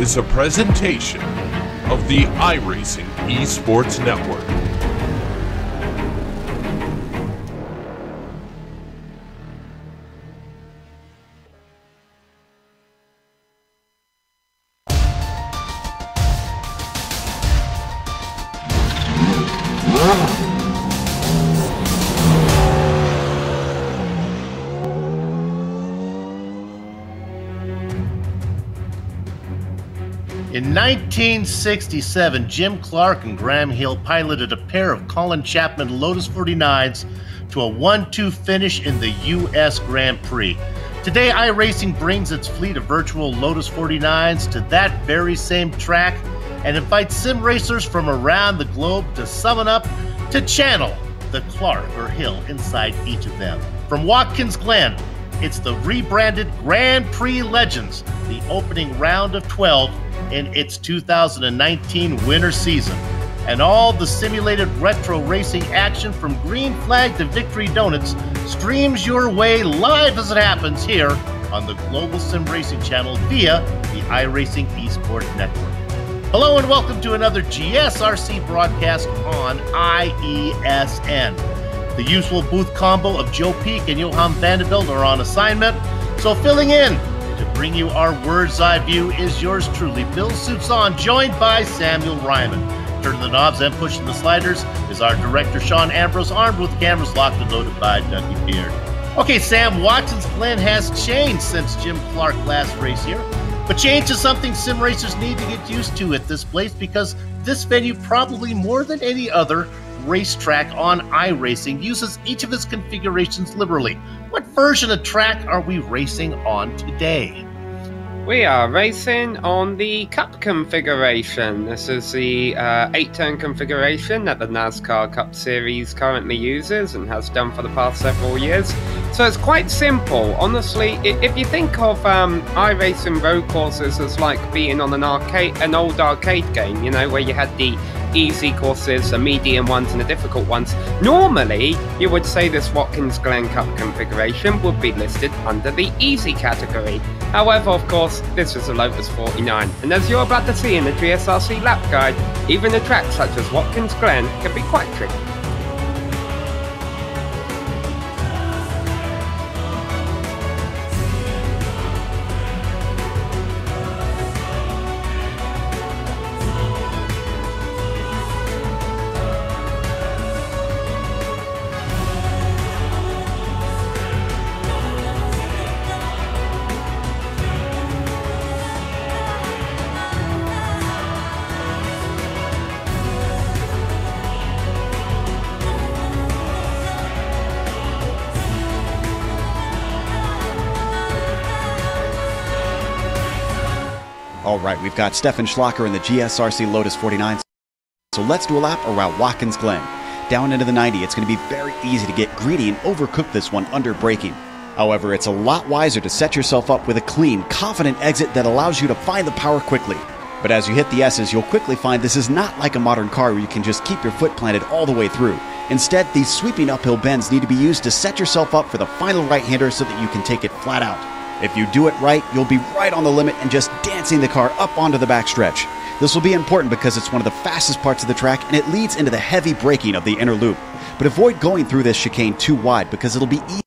is a presentation of the iRacing Esports Network. In 1967, Jim Clark and Graham Hill piloted a pair of Colin Chapman Lotus 49s to a 1-2 finish in the U.S. Grand Prix. Today, iRacing brings its fleet of virtual Lotus 49s to that very same track and invites sim racers from around the globe to summon up to channel the Clark or Hill inside each of them. From Watkins Glen, it's the rebranded Grand Prix Legends, the opening round of 12 in its 2019 winter season. And all the simulated retro racing action from Green Flag to Victory Donuts streams your way live as it happens here on the Global Sim Racing Channel via the iRacing Esports Network. Hello and welcome to another GSRC broadcast on IESN. The usual booth combo of Joe Peak and Johan Vanderbilt are on assignment, so filling in to bring you our Word's Eye view is yours truly, Bill Suits On, joined by Samuel Ryman. Turning the knobs and pushing the sliders is our director, Sean Ambrose, armed with cameras locked and loaded by Dougie Beard. Okay, Sam, Watkins Glen has changed since Jim Clark last raced here, but change is something sim racers need to get used to at this place because this venue, probably more than any other racetrack on iRacing, uses each of its configurations liberally. What version of track are we racing on today? We are racing on the Cup configuration. This is the 8-turn configuration that the NASCAR Cup Series currently uses and has done for the past several years. So it's quite simple. Honestly, if you think of iRacing road courses as like being on an old arcade game, you know, where you had the easy courses, the medium ones, and the difficult ones. Normally, you would say this Watkins Glen Cup configuration would be listed under the easy category. However, of course, this is a Lotus 49, and as you're about to see in the GSRC lap guide, even a track such as Watkins Glen can be quite tricky. All right, we've got Stefan Schlacker in the GSRC Lotus 49. So let's do a lap around Watkins Glen. Down into the 90, it's going to be very easy to get greedy and overcook this one under braking. However, it's a lot wiser to set yourself up with a clean, confident exit that allows you to find the power quickly. But as you hit the S's, you'll quickly find this is not like a modern car where you can just keep your foot planted all the way through. Instead, these sweeping uphill bends need to be used to set yourself up for the final right-hander so that you can take it flat out. If you do it right, you'll be right on the limit and just dancing the car up onto the backstretch. This will be important because it's one of the fastest parts of the track and it leads into the heavy braking of the inner loop. But avoid going through this chicane too wide because it'll be easy.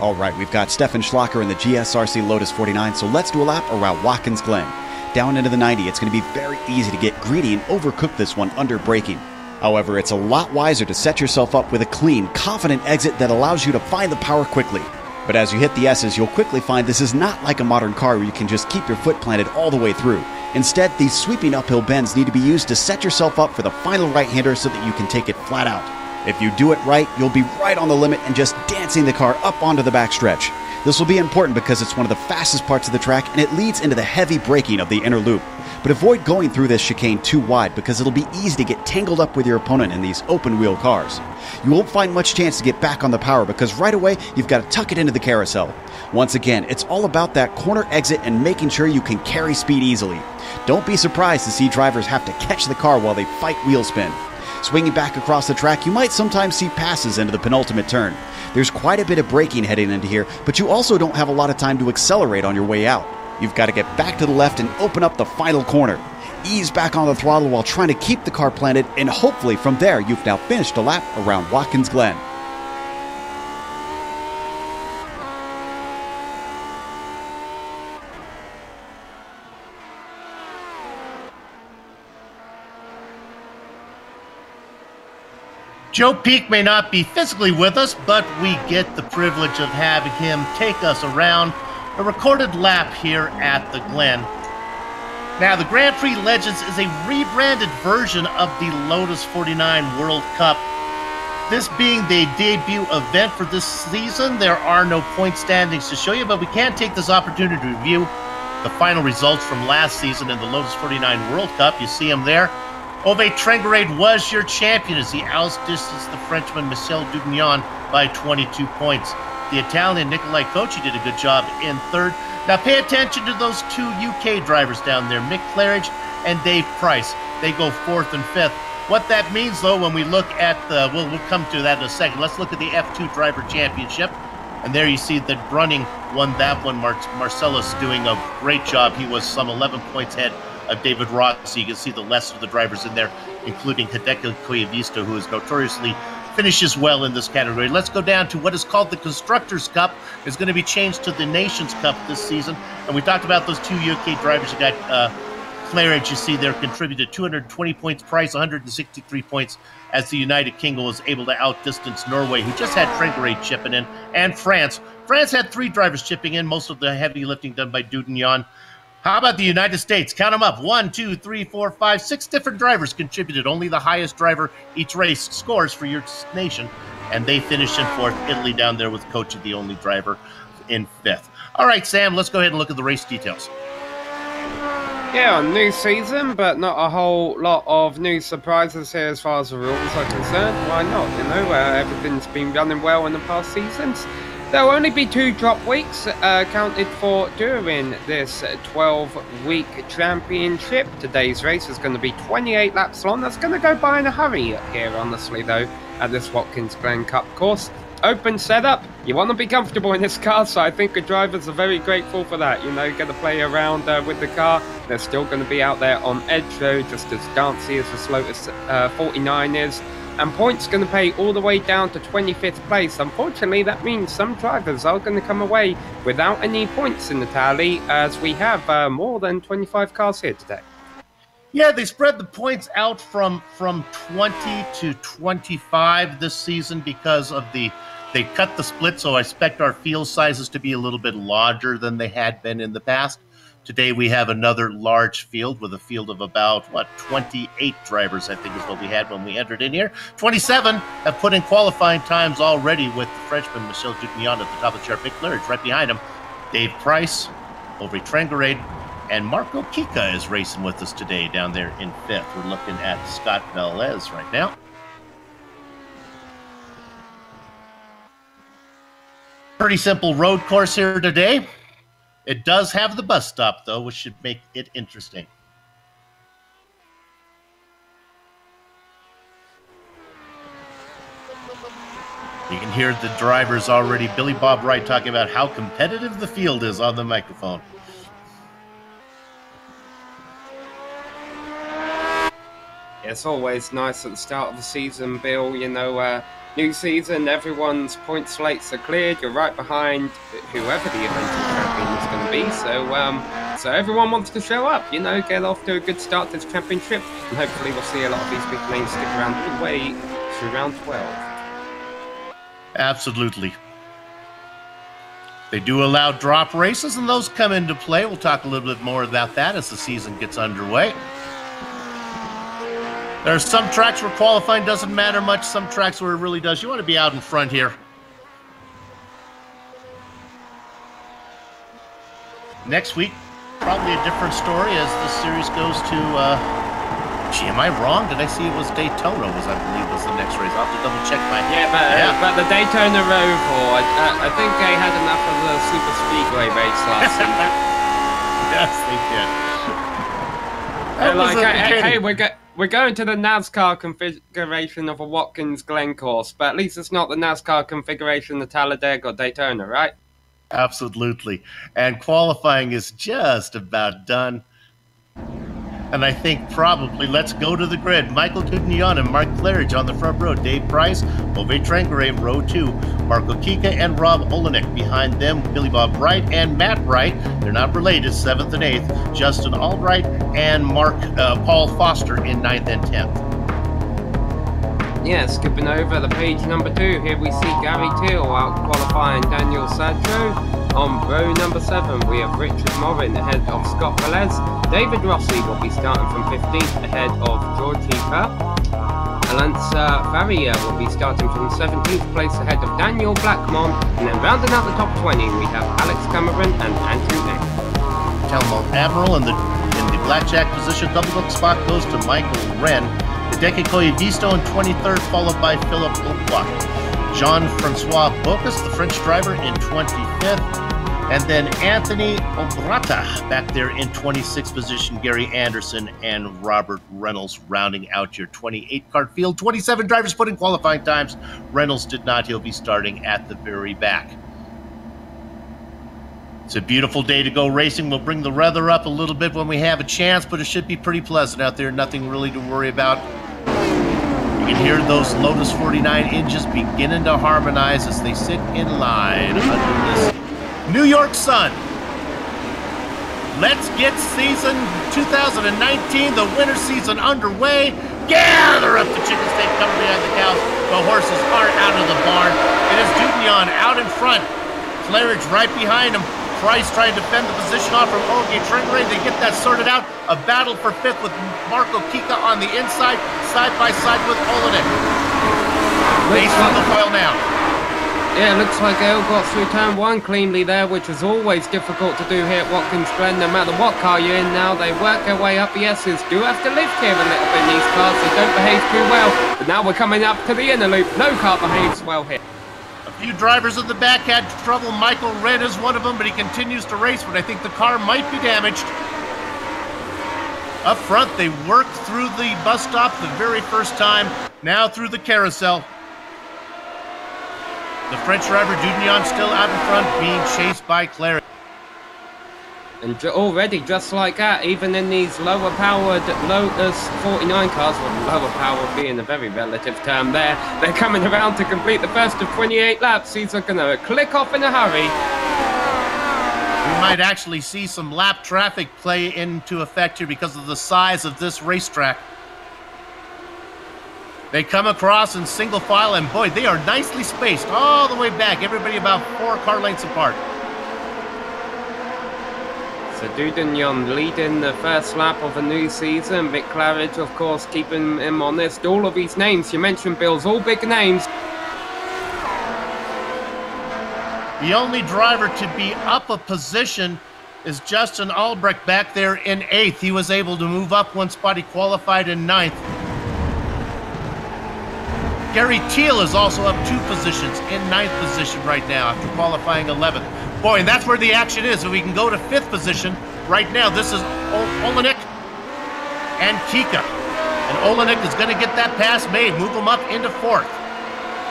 All right, we've got Stefan Schlacker in the GSRC Lotus 49, so let's do a lap around Watkins Glen. Down into the 90, it's going to be very easy to get greedy and overcook this one under braking. However, it's a lot wiser to set yourself up with a clean, confident exit that allows you to find the power quickly. But as you hit the S's, you'll quickly find this is not like a modern car where you can just keep your foot planted all the way through. Instead, these sweeping uphill bends need to be used to set yourself up for the final right-hander so that you can take it flat out. If you do it right, you'll be right on the limit and just dancing the car up onto the backstretch. This will be important because it's one of the fastest parts of the track and it leads into the heavy braking of the inner loop. But avoid going through this chicane too wide because it'll be easy to get tangled up with your opponent in these open-wheel cars. You won't find much chance to get back on the power because right away you've got to tuck it into the carousel. Once again, it's all about that corner exit and making sure you can carry speed easily. Don't be surprised to see drivers have to catch the car while they fight wheel spin. Swinging back across the track, you might sometimes see passes into the penultimate turn. There's quite a bit of braking heading into here, but you also don't have a lot of time to accelerate on your way out. You've got to get back to the left and open up the final corner. Ease back on the throttle while trying to keep the car planted, and hopefully from there you've now finished a lap around Watkins Glen. Joe Peak may not be physically with us, but we get the privilege of having him take us around a recorded lap here at the Glen. Now, the Grand Prix Legends is a rebranded version of the Lotus 49 World Cup. This being the debut event for this season, there are no point standings to show you, but we can take this opportunity to review the final results from last season in the Lotus 49 World Cup. You see them there. Ove Trengarade was your champion as he outdistanced the Frenchman Michel Dugnan by 22 points. The Italian Nicolai Cocci did a good job in third. Now pay attention to those two UK drivers down there, Mick Claridge and Dave Price. They go fourth and fifth. What that means, though, when we look at the, we'll come to that in a second. Let's look at the F2 Driver Championship. And there you see that Brunning won that one. Marcellus doing a great job. He was some 11 points ahead of David Rossi. You can see the rest of the drivers in there, including Hideki Koyevista, who is notoriously finishes well in this category. Let's go down to what is called the Constructors' Cup. It's going to be changed to the Nations' Cup this season. And we talked about those two UK drivers. You got Claridge, you see there, contributed 220 points, Price 163 points, as the United Kingdom was able to outdistance Norway, who just had Trengarade chipping in, and France. France had 3 drivers chipping in, most of the heavy lifting done by Dudignan. How about the United States? Count them up. 1, 2, 3, 4, 5, 6 different drivers contributed. Only the highest driver each race scores for your nation. And they finished in 4th. Italy down there with Cocci, the only driver, in 5th. All right, Sam, let's go ahead and look at the race details. Yeah, new season, but not a whole lot of new surprises here as far as the rules are concerned. Why not? You know, everything's been running well in the past seasons. There will only be 2 drop weeks counted for during this 12-week championship. Today's race is going to be 28 laps long. That's going to go by in a hurry here, honestly, though, at this Watkins Glen Cup course. Open setup. You want to be comfortable in this car, so I think the drivers are very grateful for that. You know, get to play around with the car. They're still going to be out there on edge, though, just as dancy as the Lotus 49 is. And points going to pay all the way down to 25th place. Unfortunately, that means some drivers are going to come away without any points in the tally, as we have more than 25 cars here today. Yeah, they spread the points out from 20 to 25 this season because of they cut the split, so I expect our field sizes to be a little bit larger than they had been in the past. Today we have another large field with a field of about, 28 drivers, I think is what we had when we entered in here. 27 have put in qualifying times already, with the Frenchman Michel Dugnan at the top of the chart. Mick Claridge right behind him. Dave Price, Ove Trengarade, and Marco Kika is racing with us today down there in 5th. We're looking at Scott Velez right now. Pretty simple road course here today. It does have the bus stop, though, which should make it interesting. You can hear the drivers already, Billy Bob Wright, talking about how competitive the field is on the microphone. It's always nice at the start of the season, Bill. You know, new season, everyone's point slates are cleared. You're right behind whoever the eventual champion is going to be. So everyone wants to show up, you know, get off to a good start to this championship. And hopefully we'll see a lot of these big names stick around all the way to round 12. Absolutely. They do allow drop races, and those come into play. We'll talk a little bit more about that as the season gets underway. There are some tracks where qualifying doesn't matter much, some tracks where it really does. You want to be out in front here. Next week, probably a different story as the series goes to, gee, am I wrong? Did I see it was Daytona, I believe was the next race? I'll have to double check my... But the Daytona Roval, I think they had enough of the Super Speedway race last season. Yes, they did. we're going to the NASCAR configuration of a Watkins Glen course, but at least it's not the NASCAR configuration of Talladega or Daytona, right? Absolutely. And qualifying is just about done. And I think probably let's go to the grid. Michael Dugnion and Mark Claridge on the front row. Dave Price, Ove Trengere, row 2. Marco Kika and Rob Olenek behind them. Billy Bob Wright and Matt Wright. They're not related, 7th and 8th. Justin Albright and Paul Foster in 9th and 10th. Yeah, skipping over the page number 2, here we see Gary Teal out qualifying Daniel Sancho. On row number 7, we have Richard Morin ahead of Scott Velez. David Rossi will be starting from 15th ahead of George Heaper. Alance Farrier will be starting from 17th place ahead of Daniel Blackmon. And then rounding out the top 20, we have Alex Cameron and Andrew Ng. Talmud Admiral in the blackjack position. Double hook spot goes to Michael Wren. Hideki Koyevisto in 23rd, followed by Philip Okwak. Jean-Francois Bocas, the French driver, in 25th. And then Anthony Obrata back there in 26th position. Gary Anderson and Robert Reynolds rounding out your 28-car field. 27 drivers put in qualifying times. Reynolds did not. He'll be starting at the very back. It's a beautiful day to go racing. We'll bring the weather up a little bit when we have a chance, but it should be pretty pleasant out there. Nothing really to worry about. You can hear those Lotus 49 engines beginning to harmonize as they sit in line under this New York sun. Let's get season 2019, the winter season, underway. Gather up the chicken steak coming behind the cows. The horses aren't out of the barn. It is Dugnion out in front. Claridge right behind him. Price trying to defend the position off from Ove Trengere. They get that sorted out. A battle for 5th with Marco Kika on the inside, side by side with Olenek. Race on the foil now. Yeah, looks like they'll got through turn 1 cleanly there, which is always difficult to do here at Watkins Glen. No matter what car you're in now, they work their way up. The S's do have to lift here a little bit in these cars. They don't behave too well. But now we're coming up to the inner loop. No car behaves well here. A few drivers in the back had trouble. Michael Wren is one of them, but he continues to race, but I think the car might be damaged. Up front, they worked through the bus stop the very first time, now through the carousel. The French driver, Dugnion, still out in front, being chased by Claridge. And already, just like that, even in these lower-powered Lotus 49 cars, with lower power being a very relative term there, they're coming around to complete the first of 28 laps. These are going to click off in a hurry. We might actually see some lap traffic play into effect here because of the size of this racetrack. They come across in single file, and boy, they are nicely spaced all the way back. Everybody about 4 car lengths apart. So Dugnion leading the first lap of a new season. Vic Claridge, of course, keeping him honest. All of these names you mentioned, Bill's all big names. The only driver to be up a position is Justin Albrecht back there in 8th. He was able to move up one spot. He qualified in 9th. Gary Teal is also up 2 positions in 9th position right now after qualifying 11th. Boy, and that's where the action is. If we can go to 5th position right now, this is Olenek and Kika. And Olenek is going to get that pass made, move him up into 4th.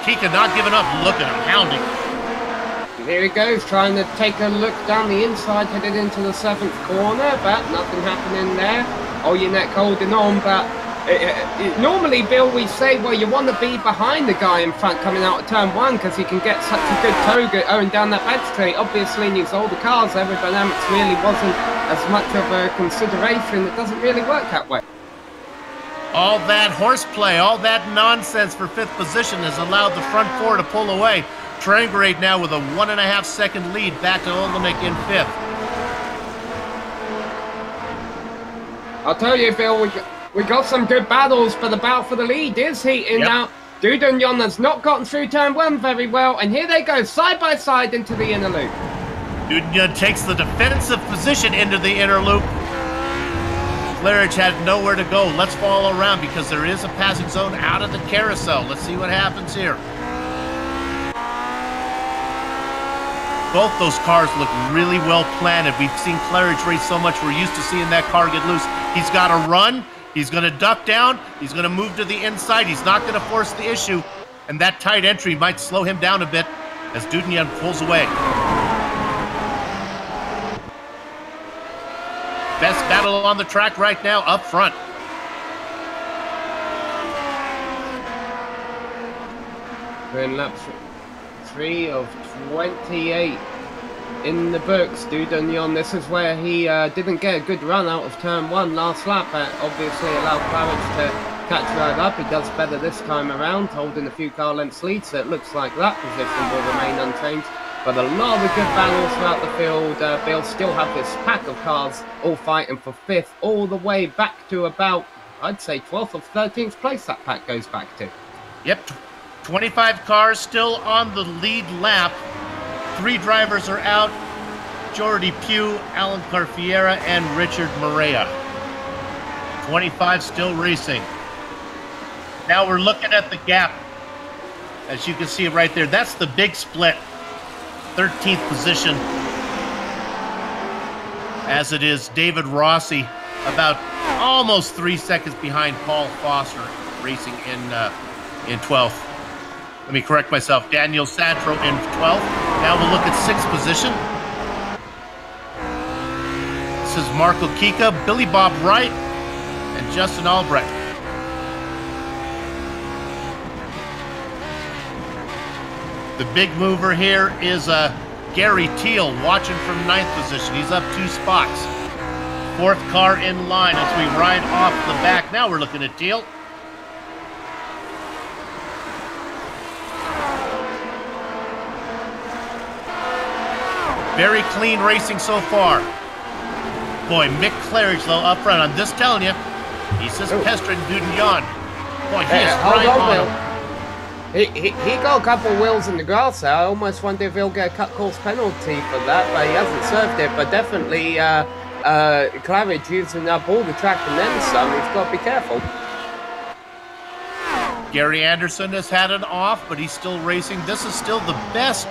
Kika not giving up. Look at him, hounding. There he goes, trying to take a look down the inside, headed into the 7th corner, but nothing happening there. Olenek holding on, but normally, Bill, we say, well, you want to be behind the guy in front coming out of turn 1 because he can get such a good tow going down that back straight. Obviously, in these older cars, aerodynamics really wasn't as much of a consideration. It doesn't really work that way. All that horseplay, all that nonsense for 5th position has allowed the front 4 to pull away. Trengere now with a 1.5 second lead back to Olenek in 5th. I'll tell you, Bill, we got some good battles, but the battle for the lead is heating now. Dugnion has not gotten through turn 1 very well, and here they go, side by side into the inner loop. Dugnion takes the defensive position into the inner loop. Claridge had nowhere to go. Let's follow around because there is a passing zone out of the carousel. Let's see what happens here. Both those cars look really well planted. We've seen Claridge race so much, we're used to seeing that car get loose. He's got to run. He's going to duck down. He's going to move to the inside. He's not going to force the issue. And that tight entry might slow him down a bit as Dudnian pulls away. Best battle on the track right now up front. We're in lap 3 of 28 in the books. Dudnian, this is where he didn't get a good run out of turn 1 last lap, but obviously allowed Claridge to catch right up. He does better this time around, holding a few car lengths lead, so it looks like that position will remain unchanged. But a lot of good battles throughout the field. Bill still have this pack of cars all fighting for 5th, all the way back to about, I'd say, 12th or 13th place that pack goes back to. Yep, 25 cars still on the lead lap. 3 drivers are out: Jordy Pugh, Alan Carfiera, and Richard Morea. 25 still racing. Now we're looking at the gap. As you can see right there, that's the big split. 13th position, as it is David Rossi, about almost 3 seconds behind Paul Foster, racing in 12th. Let me correct myself. Daniel Santro in 12th. Now we'll look at 6th position. This is Marco Kika, Billy Bob Wright, and Justin Albrecht. The big mover here is Gary Teal, watching from 9th position. He's up 2 spots. 4th car in line as we ride off the back. Now we're looking at Teal. Very clean racing so far. Boy, Mick Claridge, though, up front. I'm just telling you, he's just pestering Dudnian. Boy, he is right on him. He got a couple of wheels in the grass there. I almost wonder if he'll get a cut course penalty for that, but he hasn't served it. But definitely, Claridge using up all the track and then some. He's got to be careful. Gary Anderson has had an off, but he's still racing. This is still the best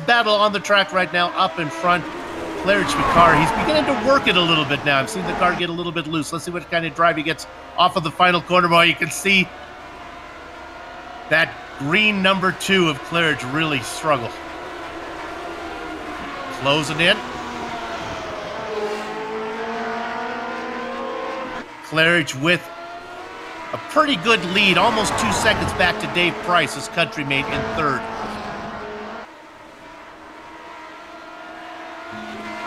battle on the track right now up in front. Claridge car, he's beginning to work it a little bit now. I've seen the car get a little bit loose. Let's see what kind of drive he gets off of the final corner. Well, you can see that green number 2 of Claridge really struggle. Closing in. Claridge with a pretty good lead, almost 2 seconds back to Dave Price, his countrymate, in 3rd.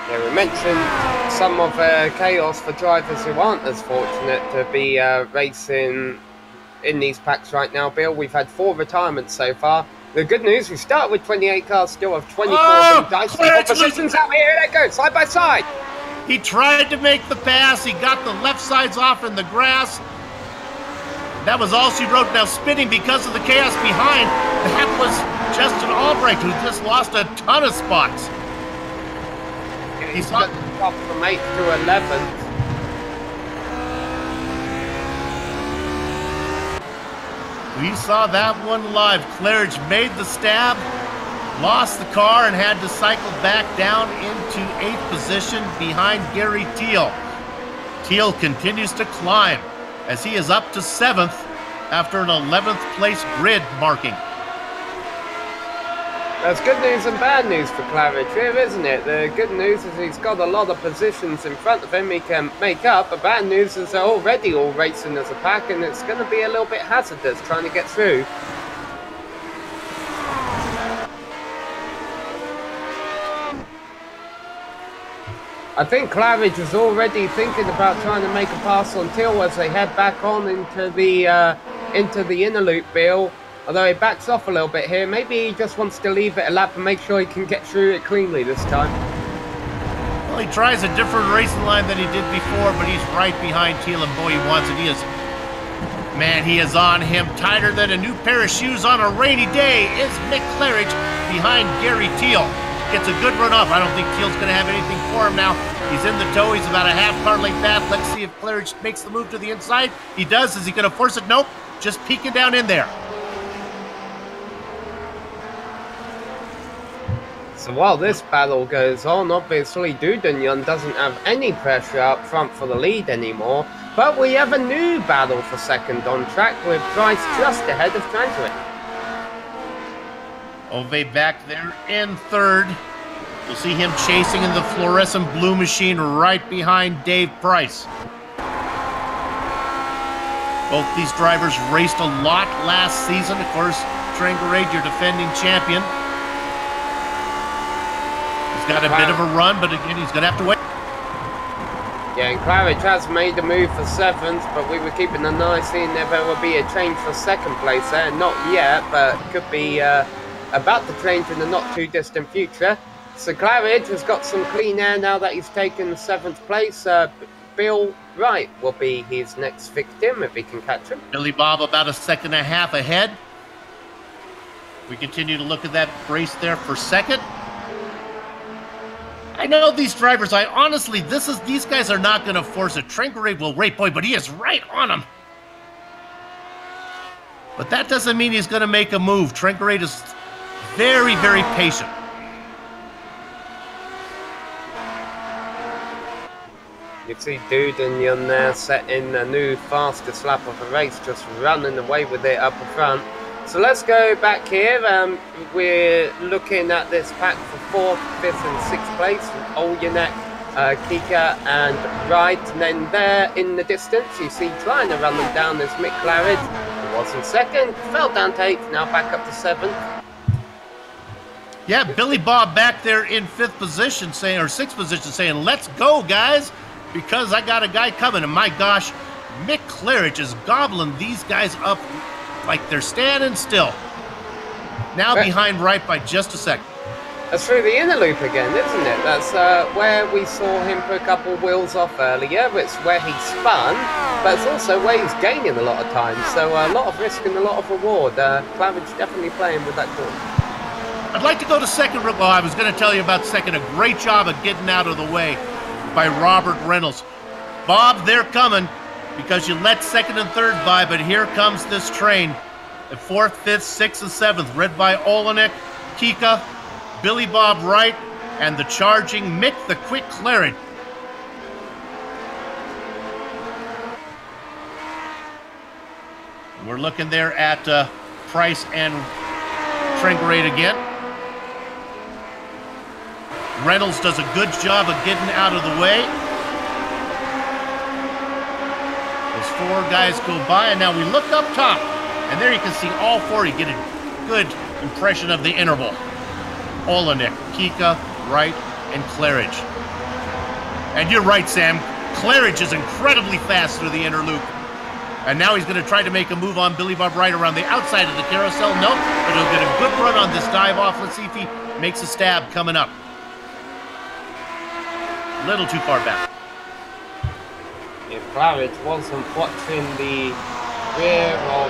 Yeah, we mentioned some of chaos for drivers who aren't as fortunate to be racing in these packs right now, Bill. We've had 4 retirements so far. The good news, we start with 28 cars, still have 24 dicey positions out here. There it goes, side by side. He tried to make the pass. He got the left sides off in the grass. That was all she wrote. Now spinning because of the chaos behind. That was Justin Albrecht, who just lost a ton of spots. He's got the top from 8th to 11th. We saw that one live. Claridge made the stab, lost the car, and had to cycle back down into 8th position behind Gary Teal. Teal continues to climb as he is up to 7th after an 11th place grid marking. That's good news and bad news for Claridge here, isn't it? The good news is he's got a lot of positions in front of him he can make up. The bad news is they're already all racing as a pack, and it's going to be a little bit hazardous trying to get through. I think Claridge is already thinking about trying to make a pass on Teal as they head back on into the inner loop, Bill. Although he backs off a little bit here. Maybe he just wants to leave it a lap and make sure he can get through it cleanly this time. Well, he tries a different racing line than he did before, but he's right behind Teal, and boy, he wants it. He is on him tighter than a new pair of shoes on a rainy day. Is Mick Claridge behind Gary Teal. Gets a good run off. I don't think Teal's going to have anything for him now. He's in the tow. He's about a half car length back. Let's see if Claridge makes the move to the inside. He does. Is he going to force it? Nope. Just peeking down in there. So while this battle goes on, obviously Dudunyan doesn't have any pressure up front for the lead anymore. But we have a new battle for second on track with Price just ahead of Tranquility. Ove back there in third. You'll see him chasing in the fluorescent blue machine right behind Dave Price. Both these drivers raced a lot last season. Of course, Tranquility, your defending champion. He's got a bit of a run, but again, he's going to have to wait. Yeah, and Claridge has made a move for 7th, but we were keeping an eye seeing if there will be a change for 2nd place there. Not yet, but could be about to change in the not too distant future. So Claridge has got some clean air now that he's taken 7th place. Bill Wright will be his next victim if he can catch him. Billy Bob about a second and a half ahead. We continue to look at that race there for second. I know these drivers, these guys are not going to force it. Tranquility will rate boy, but he is right on him. But that doesn't mean he's going to make a move. Tranquility is very, very patient. You see Dudunyan there setting a new fastest lap of the race, just running away with it up the front. So let's go back here. We're looking at this pack for 4th, 5th and 6th place. Olyanek, Kika and Wright. And then there in the distance, you see trying to run them down is Mick Claridge. He was in 2nd, fell down to 8th, now back up to 7th. Yeah, Billy Bob back there in 5th position saying, or 6th position saying, let's go, guys, because I got a guy coming. And my gosh, Mick Claridge is gobbling these guys up like they're standing still. Now behind Wright by just a second. That's through the inner loop again, isn't it? That's where we saw him put a couple wheels off earlier. It's where he spun, but it's also where he's gaining a lot of time. So a lot of risk and a lot of reward. Claridge definitely playing with that corner. I'd like to go to second. Well, I was going to tell you about second. A great job of getting out of the way by Robert Reynolds. Bob, they're coming because you let 2nd and 3rd by, but here comes this train. At 4th, 5th, 6th, and 7th, led by Olenek, Kika, Billy Bob Wright, and the charging Mick the Quick Claridge. We're looking there at Price and Tranquility again. Reynolds does a good job of getting out of the way. Those 4 guys go by, and now we look up top, and there you can see all 4. You get a good impression of the interval. Olenek, Kika, Wright, and Claridge. And you're right, Sam. Claridge is incredibly fast through the inner loop. And now he's going to try to make a move on Billy Bob Wright around the outside of the carousel. No, but he'll get a good run on this dive off. Let's see if he makes a stab coming up. A little too far back. If Claridge wasn't watching the rear of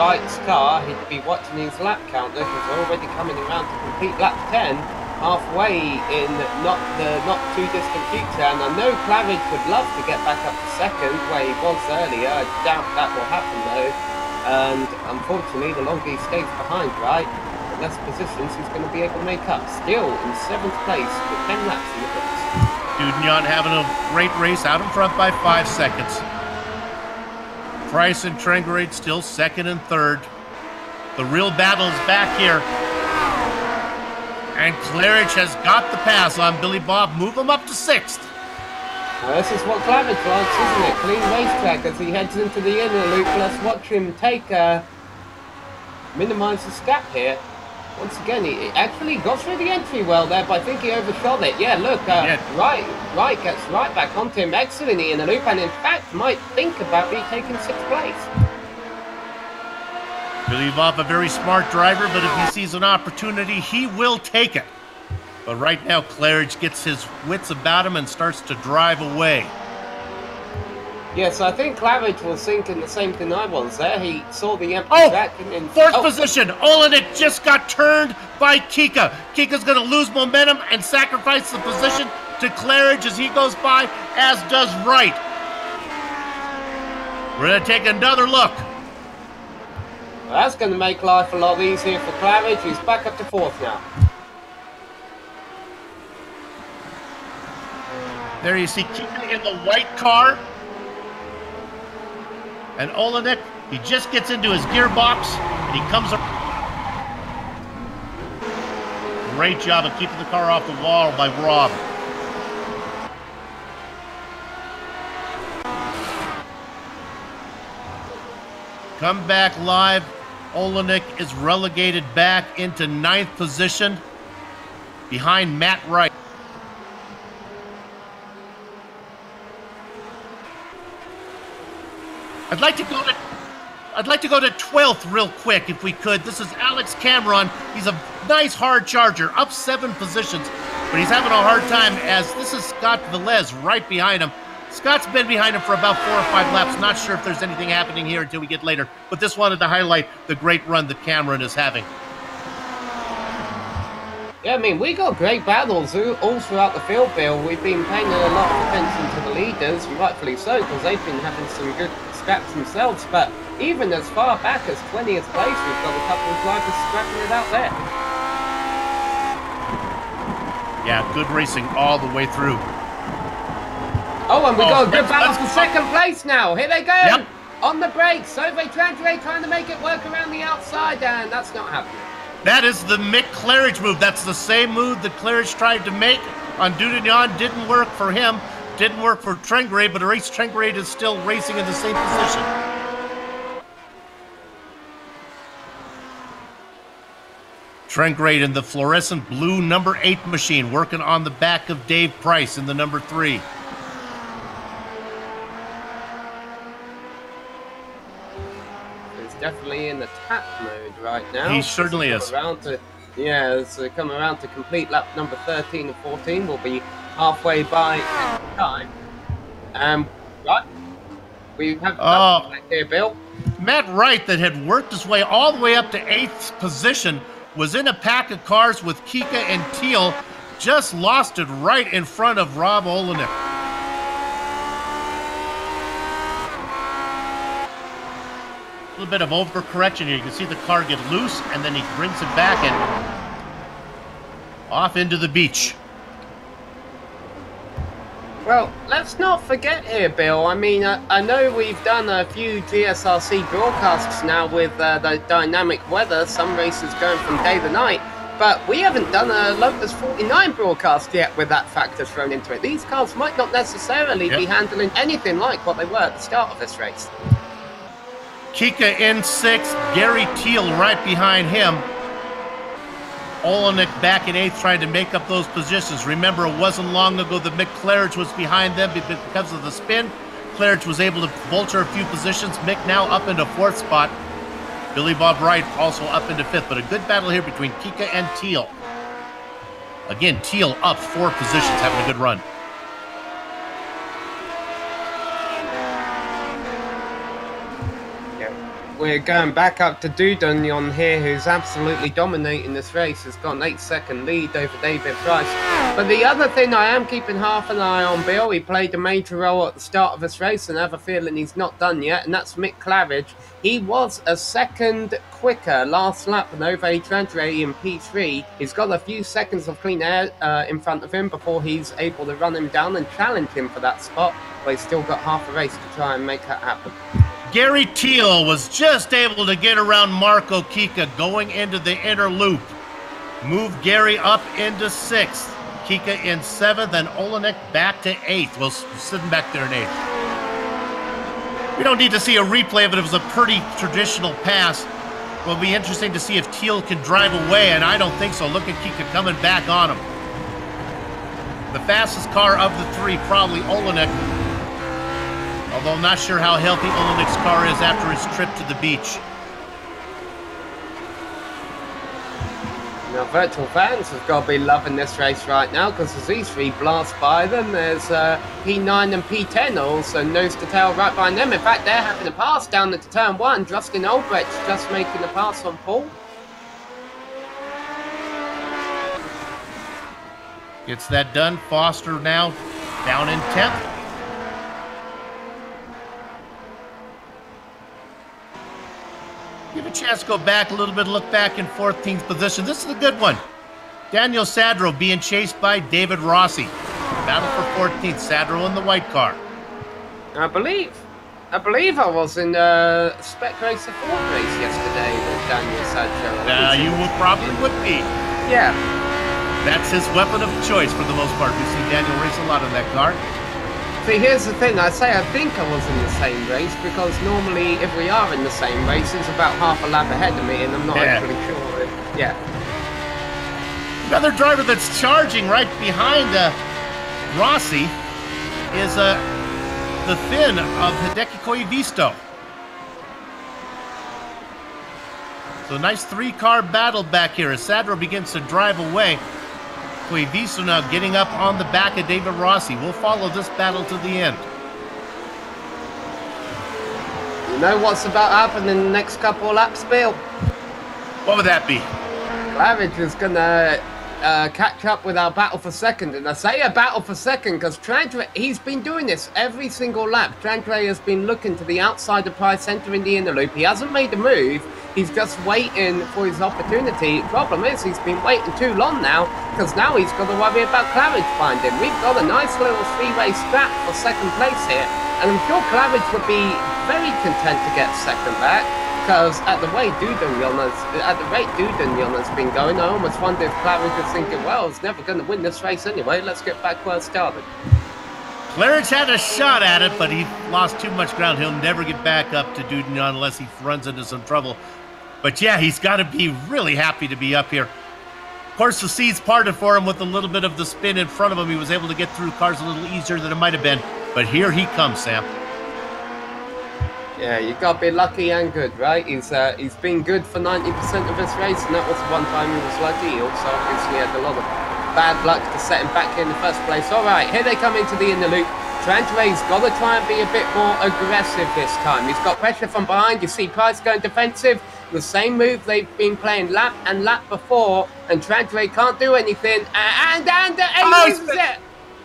Wright's car, he'd be watching his lap counter because we're already coming around to complete lap 10, halfway in not too distant future. And I know Claridge would love to get back up to 2nd where he was earlier. I doubt that will happen though. And unfortunately, the longer he stays behind Wright, the less positions he's going to be able to make up. Still in 7th place with 10 laps in the books. Dudunyan having a great race out in front by 5 seconds. Price and Tranquility still 2nd and 3rd. The real battle is back here. And Claridge has got the pass on Billy Bob. Move him up to 6th. Well, this is what Claridge wants, isn't it? Clean racetrack as he heads into the inner loop. Let's watch him minimize the gap here. Once again, he actually got through the entry well there, but I think he overshot it. Yeah, look, Wright gets right back onto him excellently in the loop, and in fact might think about retaking 6th place. Billy Bob, a very smart driver, but if he sees an opportunity, he will take it. But right now, Claridge gets his wits about him and starts to drive away. Yes, I think Claridge was thinking the same thing I was there. He saw the empty track and 4th position. Olenek just got turned by Kika. Kika's going to lose momentum and sacrifice the position to Claridge as he goes by, as does Wright. We're going to take another look. Well, that's going to make life a lot easier for Claridge. He's back up to 4th now. There you see Kika in the white car. And Olenek, he just gets into his gearbox and he comes up. Great job of keeping the car off the wall by Rob. Come back live. Olenek is relegated back into 9th position behind Matt Wright. I'd like to go to 12th real quick if we could. This is Alex Cameron. He's a nice hard charger, up 7 positions, but he's having a hard time as this is Scott Velez right behind him. Scott's been behind him for about 4 or 5 laps. Not sure if there's anything happening here until we get later, but just wanted to highlight the great run that Cameron is having. Yeah, I mean, we got great battles all throughout the field, Bill. We've been paying a lot of attention to the leaders, rightfully so, because they've been having some good scraps themselves. But even as far back as 20th place, we've got a couple of drivers scrapping it out there. Yeah, good racing all the way through. Oh, and we got a good battle for 2nd place now. Here they go. Yep. On the brakes. Sauvé Trandre trying to make it work around the outside, and that's not happening. That is the Mick Claridge move. That's the same move that Claridge tried to make on Dudignon. Didn't work for him. Didn't work for Trengray, but Race Trengray is still racing in the same position. Trengray in the fluorescent blue number 8 machine, working on the back of Dave Price in the number 3. Definitely in the tap mode right now. He certainly is. So come around to complete lap number 13 and 14. We'll be halfway by time. Right. We have here, Bill. Matt Wright, that had worked his way all the way up to 8th position, was in a pack of cars with Kika and Teal, just lost it right in front of Rob Olenek. A little bit of overcorrection here. You can see the car get loose, and then he brings it back and off into the beach. Well, let's not forget here, Bill. I mean, I know we've done a few GSRC broadcasts now with the dynamic weather, some races going from day to night, but we haven't done a Lotus 49 broadcast yet with that factor thrown into it. These cars might not necessarily be handling anything like what they were at the start of this race. Kika in 6th, Gary Teal right behind him. Olenek back in 8th trying to make up those positions. Remember, it wasn't long ago that Mick Claridge was behind them because of the spin. Claridge was able to vulture a few positions. Mick now up into 4th spot. Billy Bob Wright also up into 5th, but a good battle here between Kika and Teal. Again, Teal up 4 positions, having a good run. We're going back up to Dudignon here, who's absolutely dominating this race. Has got an 8-second lead over David Price. But the other thing I am keeping half an eye on, Bill, he played a major role at the start of this race, and I have a feeling he's not done yet, and that's Mick Claridge. He was a second quicker last lap than Sauvé Trandre in P3. He's got a few seconds of clean air in front of him before he's able to run him down and challenge him for that spot, but he's still got half a race to try and make that happen. Gary Teal was just able to get around Marco Kika going into the inner loop. Move Gary up into 6th. Kika in 7th and Olenek back to 8th. Well, sitting back there in 8th. We don't need to see a replay of it. It was a pretty traditional pass. It'll be interesting to see if Teal can drive away, and I don't think so. Look at Kika coming back on him. The fastest car of the 3, probably Olenek. Although I'm not sure how healthy Olenek's car is after his trip to the beach. Now, virtual fans have got to be loving this race right now, because as these 3 blast by them, there's P9 and P10 also nose to tail right behind them. In fact, they're having a pass down into turn 1. Justin Albrecht just making a pass on Paul. Gets that done. Foster now down in 10th. Give a chance to go back a little bit, look back in 14th position. This is a good one. Daniel Sadro being chased by David Rossi. Battle for 14th. Sadro in the white car. I believe I was in Spec Racer Ford race yesterday with Daniel Sadro. You probably would be. Yeah. That's his weapon of choice for the most part. We've seen Daniel race a lot in that car. See, here's the thing. I say I think I was in the same race because normally if we are in the same race, it's about half a lap ahead of me, and I'm not actually sure. Yeah. Another driver that's charging right behind Rossi is the Finn of Hideki Koivisto. So nice three-car battle back here as Sadro begins to drive away. Koivisto now getting up on the back of David Rossi. We'll follow this battle to the end. You know what's about to happen in the next couple of laps, Bill? What would that be? Claridge is going to catch up with our battle for second. And I say a battle for second because he's been doing this every single lap. Trantre has been looking to the outside of Prix, entering the inner loop. He hasn't made a move. He's just waiting for his opportunity. Problem is, he's been waiting too long now, because now he's got to worry about Claridge finding. We've got a nice little three-race scrap for second place here, and I'm sure Claridge would be very content to get second back, because at the rate Dudon has been going, I almost wonder if Claridge is thinking, well, I was never going to win this race anyway, let's get back where I started. Claridge had a shot at it, but he lost too much ground. He'll never get back up to Dudon unless he runs into some trouble. But yeah, he's got to be really happy to be up here. Of course, the seas parted for him with a little bit of the spin in front of him. He was able to get through cars a little easier than it might have been. But here he comes, Sam. Yeah, you got to be lucky and good, right? He's been good for 90% of this race, and that was one time he was lucky. He also obviously had a lot of bad luck to set him back in the first place. All right, here they come into the inner loop. Trantre's got to try and be a bit more aggressive this time. He's got pressure from behind. You see Price going defensive. The same move they've been playing lap and lap before, and Trantre can't do anything. And loses it.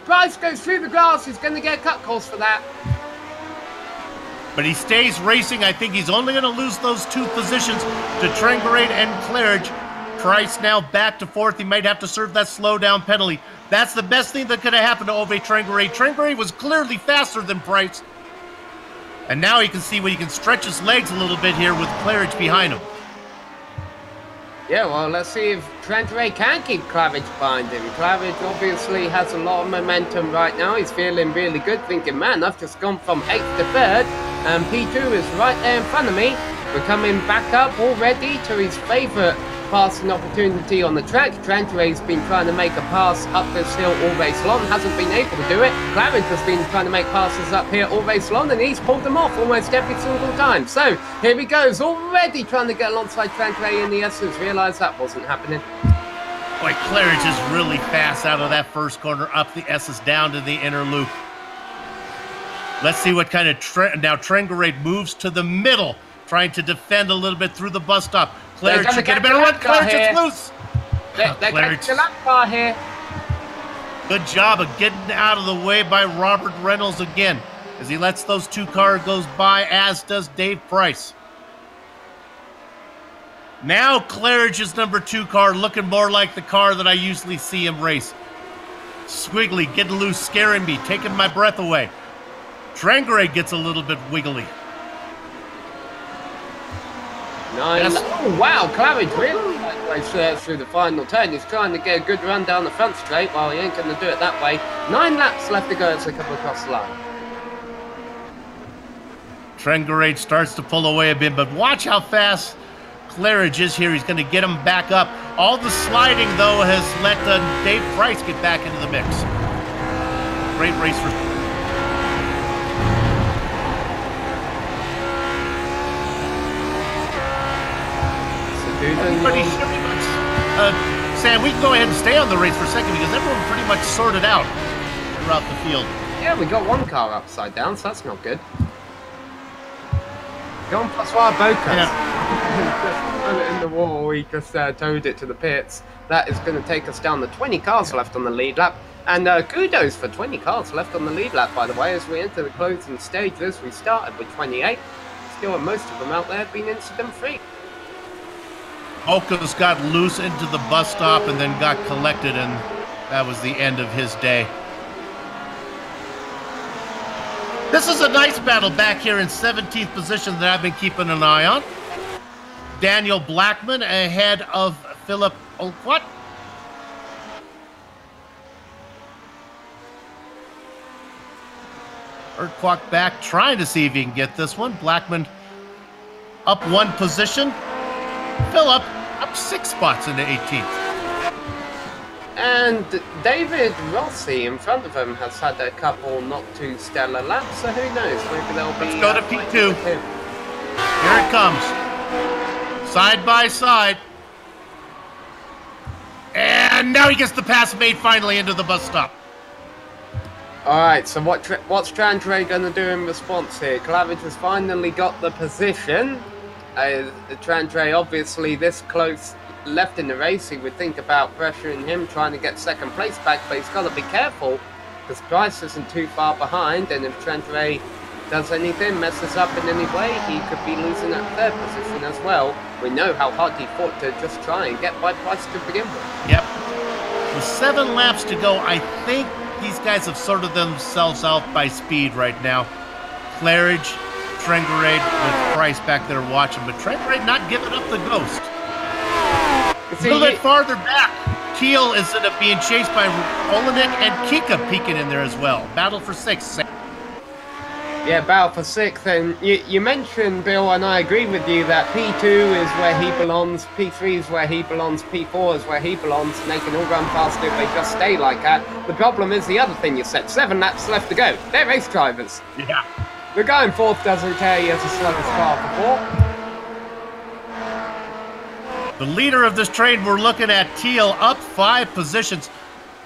Price goes through the grass. He's going to get a cut course for that. But he stays racing. I think he's only going to lose those two positions to Trengarade and Claridge. Price now back to fourth. He might have to serve that slowdown penalty. That's the best thing that could have happened to Ove Trengarade. Trengarade was clearly faster than Price. And now he can see when he can stretch his legs a little bit here with Claridge behind him. Yeah, well, let's see if Trengarade can keep Claridge behind him. Claridge obviously has a lot of momentum right now. He's feeling really good, thinking, man, I've just gone from 8th to 3rd, and P2 is right there in front of me. We're coming back up already to his favourite passing opportunity on the track. Trantre's been trying to make a pass up this hill all race long, hasn't been able to do it. Claridge has been trying to make passes up here all race long, and he's pulled them off almost every single time. So here he goes, already trying to get alongside Trantre in the S's. Realised that wasn't happening. Boy, Claridge is really fast out of that first corner, up the S's, down to the inner loop. Let's see what kind of now Trengarade moves to the middle, trying to defend a little bit through the bus stop. Claridge should get a better run. Claridge is loose. They're getting the lap car here. Good job of getting out of the way by Robert Reynolds again, as he lets those two cars go by, as does Dave Price. Now Claridge's number 2 car looking more like the car that I usually see him race. Squiggly, getting loose, scaring me, taking my breath away. Trengarade gets a little bit wiggly. Oh, wow, Claridge really goes through the final turn. He's trying to get a good run down the front straight. Well, he ain't going to do it that way. 9 laps left to go as they come across the line. Trengarade starts to pull away a bit, but watch how fast Claridge is here. He's going to get him back up. All the sliding, though, has let Dave Price get back into the mix. Great race for Sam, we can go ahead and stay on the race for a second because everyone pretty much sorted out throughout the field. Yeah, we got one car upside down, so that's not good. Jean-Francois Bocas. Yeah. Just put it in the wall. He just towed it to the pits. That is going to take us down to 20 cars left on the lead lap. And kudos for 20 cars left on the lead lap, by the way, as we enter the closing stages. We started with 28. Still, most of them out there have been incident-free. Bocas got loose into the bus stop and then got collected, and that was the end of his day. This is a nice battle back here in 17th position that I've been keeping an eye on. Daniel Blackman ahead of Philip Olquat. Urquhart back, trying to see if he can get this one. Blackman up 1 position. Philip up 6 spots into 18th. And David Rossi in front of him has had a couple not too stellar laps, so who knows? Maybe they'll be. Let's go to P2. Here it comes. Side by side. And now he gets the pass made finally into the bus stop. Alright, so what's Trandre going to do in response here? Claridge has finally got the position. Trandre obviously this close left in the race, he would think about pressuring him, trying to get second place back, but he's got to be careful because Price isn't too far behind, and if Trandre does anything, messes up in any way, he could be losing that third position as well. We know how hard he fought to just try and get by Price to begin with. Yep. With 7 laps to go, I think these guys have sorted themselves out by speed right now. Claridge, Trengerade with Price back there watching, but Trengerade not giving up the ghost. A little bit farther back, Keel is being chased by Olenek and Kika peeking in there as well. Battle for 6th. Yeah, battle for 6th, and you mentioned, Bill, and I agree with you, that P2 is where he belongs, P3 is where he belongs, P4 is where he belongs, and they can all run faster if they just stay like that. The problem is the other thing you said, 7 laps left to go. They're race drivers. Yeah. The guy in 4th doesn't care he has a sluggish car before. The leader of this train, we're looking at Teal, up 5 positions.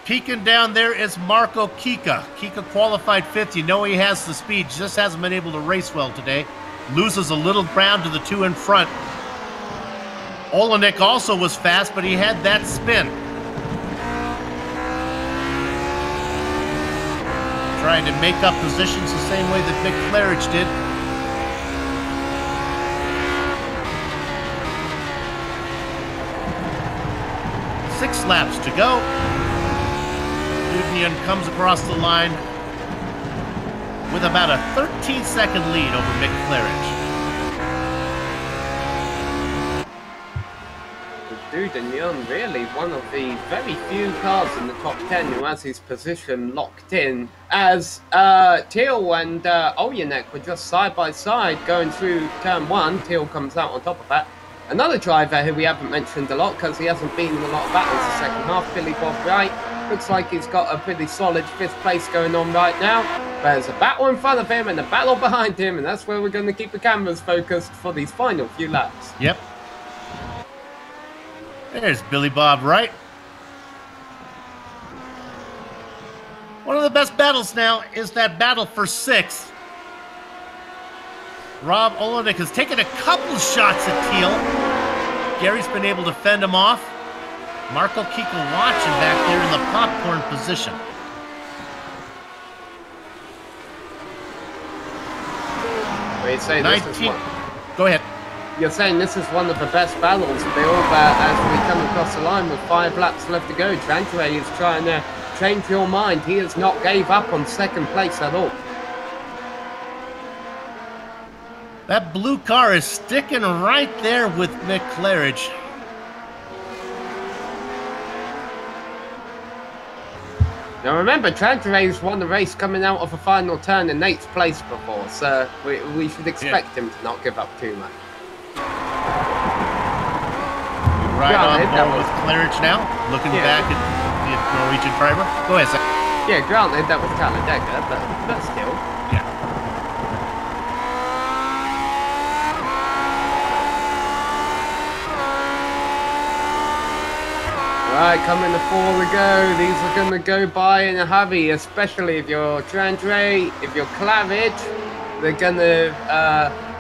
Peeking down there is Marco Kika. Kika qualified 5th. You know he has the speed, just hasn't been able to race well today. Loses a little ground to the 2 in front. Olenek also was fast, but he had that spin. Trying to make up positions the same way that Mick Claridge did. Six laps to go. Nubian comes across the line with about a 13-second lead over Mick Claridge. Dudignon, really one of the very few cars in the top 10 who has his position locked in, as Teal and Olyanek were just side by side going through turn 1. Teal comes out on top of that. Another driver who we haven't mentioned a lot because he hasn't been in a lot of battles the second half, Billy Bob Wright. Looks like he's got a pretty solid 5th place going on right now. But there's a battle in front of him and a battle behind him, and that's where we're going to keep the cameras focused for these final few laps. Yep. There's Billy Bob Wright. One of the best battles now is that battle for 6th. Rob Olenek has taken a couple shots at Teal. Gary's been able to fend him off. Marco Kika watching back there in the popcorn position. Wait, say 19. This is one. Go ahead. You're saying this is one of the best battles, Bill, but as we come across the line with 5 laps left to go, Trandre is trying to change your mind. He has not gave up on 2nd place at all. That blue car is sticking right there with Mick Claridge. Now remember, Trandre's won the race coming out of a final turn in 8th place before, so we should expect him to not give up too much. Right on board with Claridge now, looking back at the Norwegian driver. Go ahead, Zach. Yeah, granted that was Talladega, but still. Yeah. Right, coming to 4 to go. These are going to go by in a hurry, especially if you're Trandre, if you're Claridge. They're going to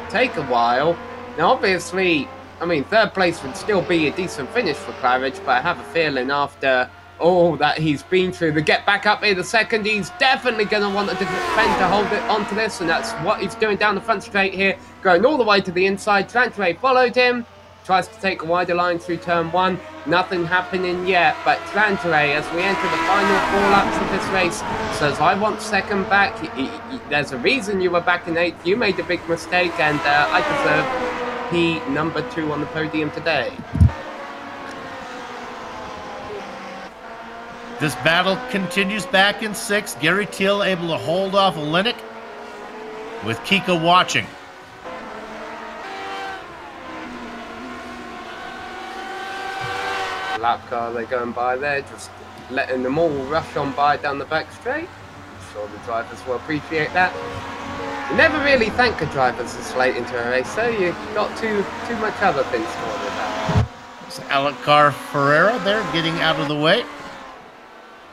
take a while. Now, obviously, I mean, 3rd place would still be a decent finish for Claridge, but I have a feeling after all that he's been through, to get back up here the 2nd, he's definitely going to want to defend to hold it onto this, and that's what he's doing down the front straight here, going all the way to the inside. Trandre followed him, tries to take a wider line through turn 1. Nothing happening yet, but Trandre, as we enter the final 4 laps of this race, says, I want second back. There's a reason you were back in 8th. You made a big mistake, and I deserve P number 2 on the podium today. This battle continues back in 6th. Gary Teal able to hold off Olenek with Kika watching. Lap car, they're going by there, just letting them all rush on by down the back straight. I'm sure the drivers will appreciate that. You never really thank the drivers this late into a race, so you've got too much other things to worry about. It's Alencar Ferreira there getting out of the way.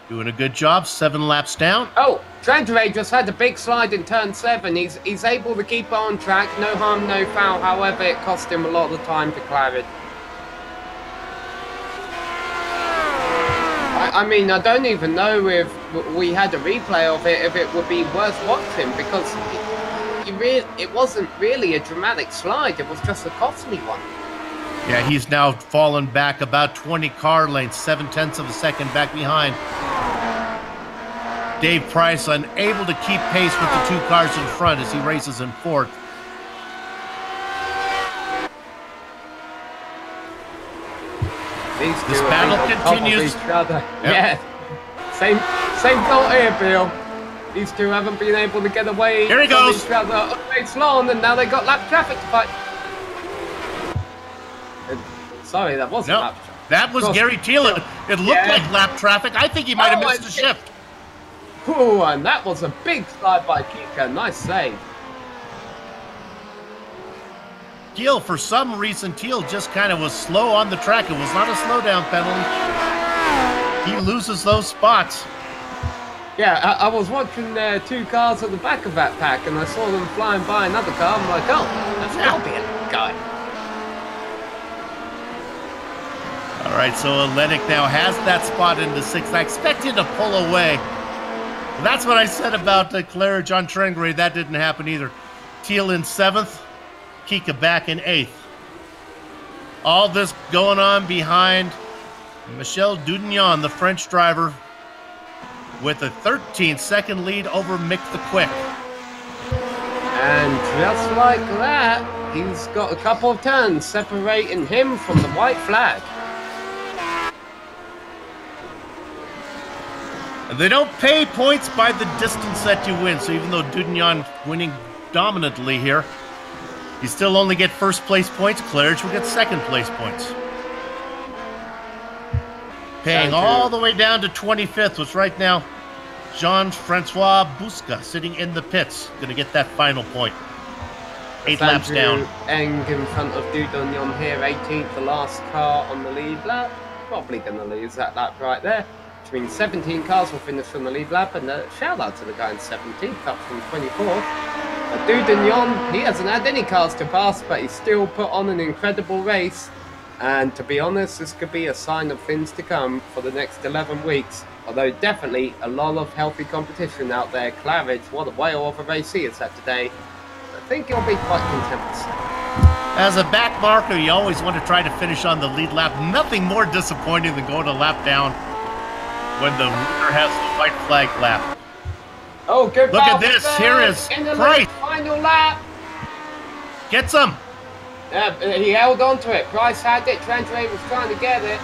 Doing a good job, 7 laps down. Oh, Trandre just had a big slide in turn 7. He's able to keep on track, no harm, no foul. However, it cost him a lot of the time to clear it. I mean, I don't even know if we had a replay of it, if it would be worth watching, because it wasn't really a dramatic slide. It was just a costly one. Yeah, he's now fallen back about 20 car lengths, 0.7 of a second back behind. Dave Price unable to keep pace with the 2 cars in front as he races in 4th. This battle continues. Yep. Yeah, same thought here, Bill. These two haven't been able to get away Here he from goes. each other. It's long, and now they got lap traffic to fight. Sorry, that wasn't lap traffic. That was Gary Teal. It looked like lap traffic. I think he might have missed the shift. Ooh, and that was a big slide by Kika. Nice save. Teal, for some reason, Teal just kind of was slow on the track. It was not a slowdown penalty. He loses those spots. Yeah, I was watching 2 cars at the back of that pack, and I saw them flying by another car. I'm like, oh, that's got to be a guy. All right, so Olenek now has that spot in the 6th. I expect him to pull away. That's what I said about Claridge on Trengray. That didn't happen either. Teal in 7th. Kika back in 8th. All this going on behind Michel Dudignon, the French driver, with a 13-second lead over Mick the Quick. And just like that, he's got a couple of turns separating him from the white flag. And they don't pay points by the distance that you win, so even though Dudignon winning dominantly here, you still only get 1st place points. Claridge will get 2nd place points. Paying all the way down to 25th, which right now, Jean-Francois Busca sitting in the pits. Going to get that final point. 8 laps down. Eng in front of Dudignon here, 18th, the last car on the lead lap. Probably going to lose that lap right there. Between 17 cars will finish on the lead lap, and a shout out to the guy in 17th, up from 24th. Dudignon, he hasn't had any cars to pass, but he's still put on an incredible race. And to be honest, this could be a sign of things to come for the next 11 weeks. Although definitely a lot of healthy competition out there. Claridge, what a whale of a race he has had today. I think he'll be quite content with second. As a back marker, you always want to try to finish on the lead lap. Nothing more disappointing than going a lap down when the winner has the white flag lap. Oh, good. Look at this. Here is Price. Final lap. Gets him. He held on to it. Price had it. Trandre was trying to get it.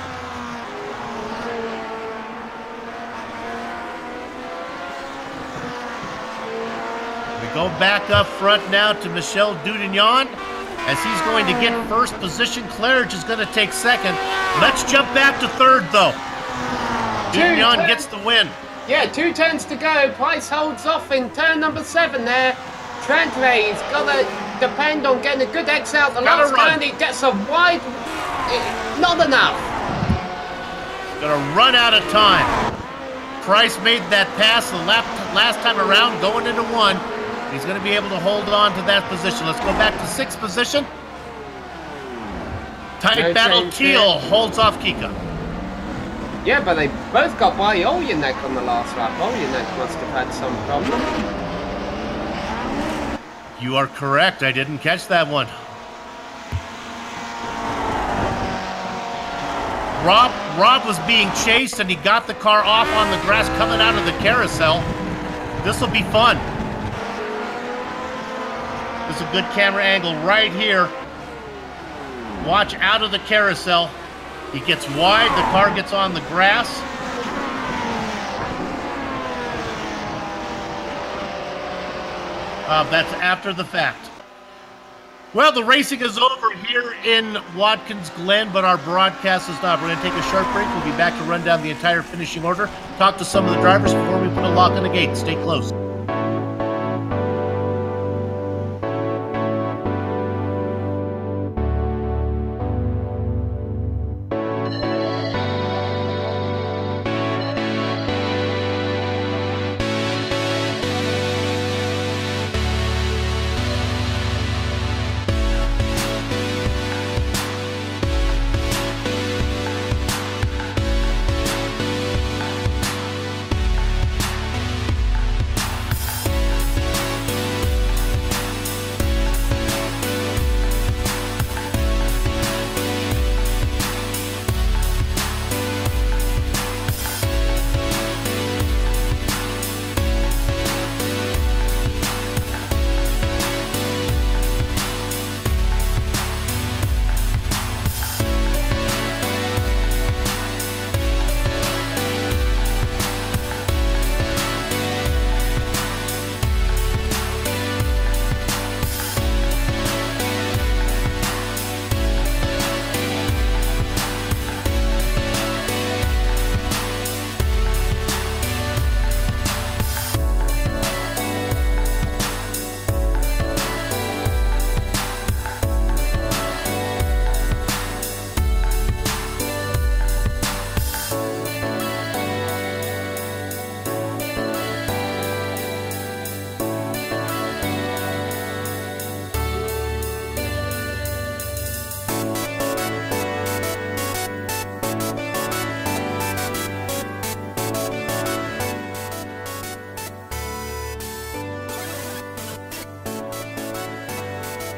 We go back up front now to Michel Dudignon as he's going to get 1st position. Claridge is going to take 2nd. Let's jump back to 3rd, though. Dudignon gets the win. Yeah, 2 turns to go. Price holds off in turn number 7 there. Trandre's got to depend on getting a good exit out the last turn. He gets a wide... Not enough. Gonna run out of time. Price made that pass the last time around, going into 1. He's going to be able to hold on to that position. Let's go back to 6th position. Tight battle. Teal holds off Kika. Yeah, but they both got by Olenek on the last lap. Olenek must have had some problem. You are correct. I didn't catch that one. Rob was being chased, and he got the car off on the grass coming out of the carousel. This will be fun. This is a good camera angle right here. Watch out of the carousel. He gets wide, the car gets on the grass. That's after the fact. Well, the racing is over here in Watkins Glen, but our broadcast is not. We're going to take a short break. We'll be back to run down the entire finishing order, talk to some of the drivers before we put a lock on the gate. Stay close.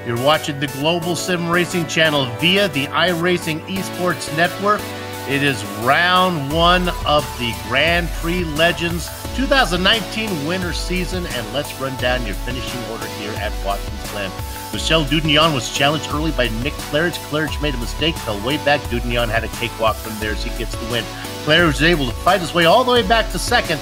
You're watching the Global Sim Racing channel via the iRacing Esports Network. It is round one of the Grand Prix Legends 2019 winter season, and let's run down your finishing order here at Watkins Glen. Michel Dudignon was challenged early by Nick Claridge. Claridge made a mistake, fell way back. Dudignon had a cakewalk from there as he gets the win. Claridge was able to fight his way all the way back to second.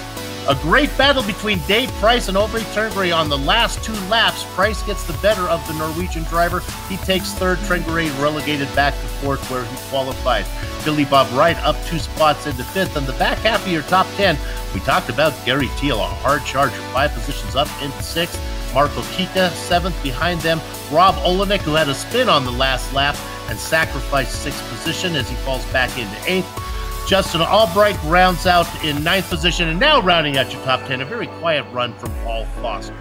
A great battle between Dave Price and Aubrey Trengray on the last two laps. Price gets the better of the Norwegian driver. He takes third. Trengray relegated back to fourth where he qualified. Billy Bob Wright up 2 spots into fifth. On the back half of your top 10, we talked about Gary Teal, a hard charger, 5 positions up into sixth. Marco Kita, 7th behind them. Rob Olenek, who had a spin on the last lap and sacrificed 6th position as he falls back into 8th. Justin Albright rounds out in 9th position, and now rounding out your top 10, a very quiet run from Paul Foster.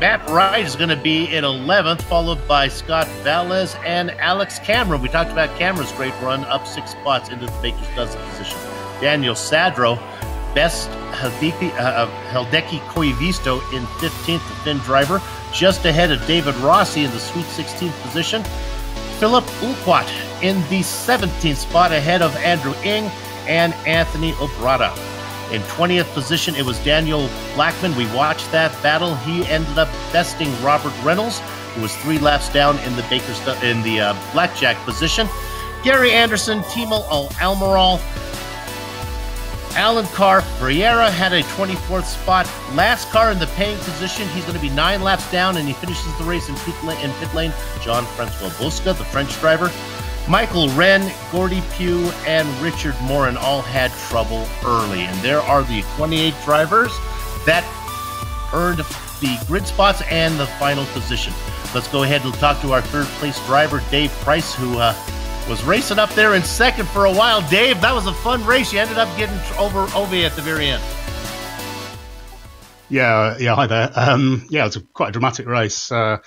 Matt Wright is going to be in 11th, followed by Scott Valles and Alex Cameron. We talked about Cameron's great run, up 6 spots into the Baker's Dozen position. Daniel Sadro, best Hideki Koivisto in 15th, the Finn driver, just ahead of David Rossi in the Sweet 16th position. Philip Ulquat in the 17th spot ahead of Andrew Ng and Anthony Obrata. In 20th position, it was Daniel Blackman. We watched that battle. He ended up besting Robert Reynolds, who was 3 laps down in the blackjack position. Gary Anderson, Timo Almiral, Alan Carr, Briera had a 24th spot. Last car in the paying position. He's going to be 9 laps down, and he finishes the race in pit lane. Jean-Francois Bosca, the French driver. Michael Wren, Gordy Pugh, and Richard Morin all had trouble early. And there are the 28 drivers that earned the grid spots and the final position. Let's go ahead and talk to our third place driver, Dave Price, who was racing up there in second for a while. Dave, that was a fun race. You ended up getting over Ove at the very end. Yeah, hi there. It was quite a dramatic race. At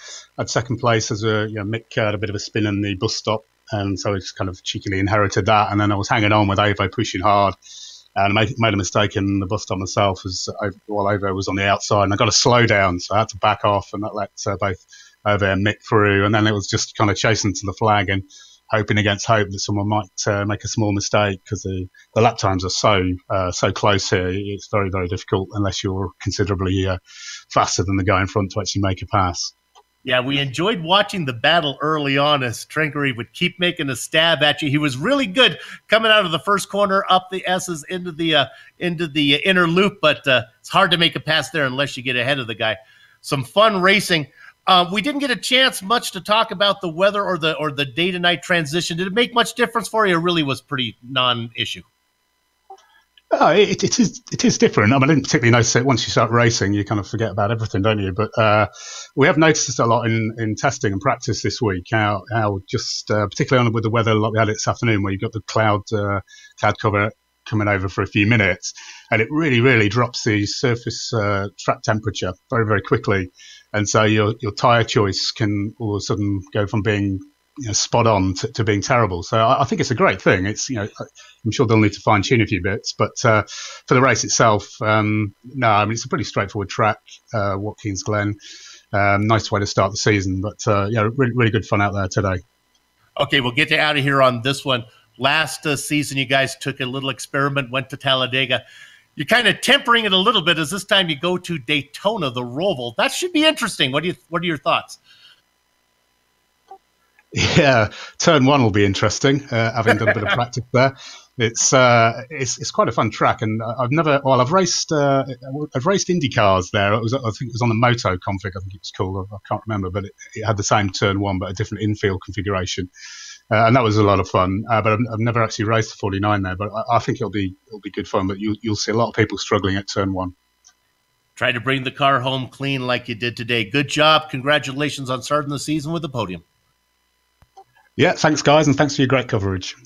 second place as Mick had a bit of a spin in the bus stop, and so I just kind of cheekily inherited that. And then I was hanging on with Ove, pushing hard, and I made a mistake in the bus stop myself while Ove was on the outside, and I got a slow down, so I had to back off, and that let both Ove and Mick through. And then it was just kind of chasing to the flag, and hoping against hope that someone might make a small mistake, because the lap times are so close here. It's very, very difficult unless you're considerably faster than the guy in front to actually make a pass. Yeah, we enjoyed watching the battle early on as Trinkery would keep making a stab at you. He was really good coming out of the first corner, up the S's into the inner loop, but it's hard to make a pass there unless you get ahead of the guy. Some fun racing. We didn't get a chance much to talk about the weather or the day to night transition. Did it make much difference for you, or really was pretty non-issue? Oh, it is different. I mean, I didn't particularly notice it. Once you start racing, you kind of forget about everything, don't you? But we have noticed this a lot in testing and practice this week, how just particularly with the weather like we had it this afternoon, where you've got the cloud cover coming over for a few minutes, and it really, really drops the surface track temperature very, very quickly. And so your tyre choice can all of a sudden go from being spot on to being terrible. So I think it's a great thing. It's I'm sure they'll need to fine tune a few bits, but for the race itself, no, I mean it's a pretty straightforward track. Watkins Glen, nice way to start the season, but really, really good fun out there today. Okay, we'll get you out of here on this one. Last season, you guys took a little experiment, went to Talladega. You're kind of tempering it a little bit as this time you go to Daytona, the Roval. That should be interesting. What are your thoughts? Yeah, turn one will be interesting. Having done a bit of practice there, it's quite a fun track, and I've raced Indy cars there. I think it was on the Moto config, I think it was called. I can't remember, but it had the same turn one but a different infield configuration, and that was a lot of fun. But I've never actually raced the 49 there, but I think it'll be good fun. But you'll see a lot of people struggling at turn one. Try to bring the car home clean like you did today. Good job. Congratulations on starting the season with the podium. Yeah, thanks, guys, and thanks for your great coverage.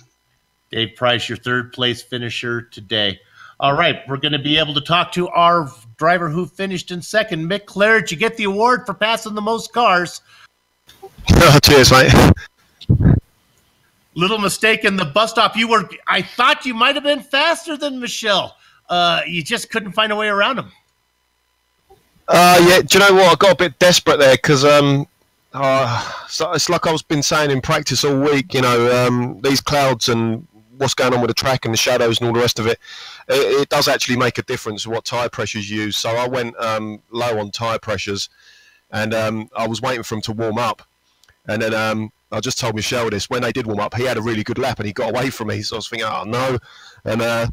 Dave Price, your third place finisher today. All right, we're going to be able to talk to our driver who finished in second, Mick Claridge. You get the award for passing the most cars. Oh, cheers, mate. Little mistake in the bus stop. I thought you might have been faster than Michelle. You just couldn't find a way around him. Yeah, do you know what? I got a bit desperate there because so it's like I've been saying in practice all week, these clouds and what's going on with the track and the shadows and all the rest of it, it does actually make a difference what tyre pressures you use. So I went low on tyre pressures, and I was waiting for him to warm up. And then I just told Michelle this. When they did warm up, he had a really good lap and he got away from me. So I was thinking, oh, no. And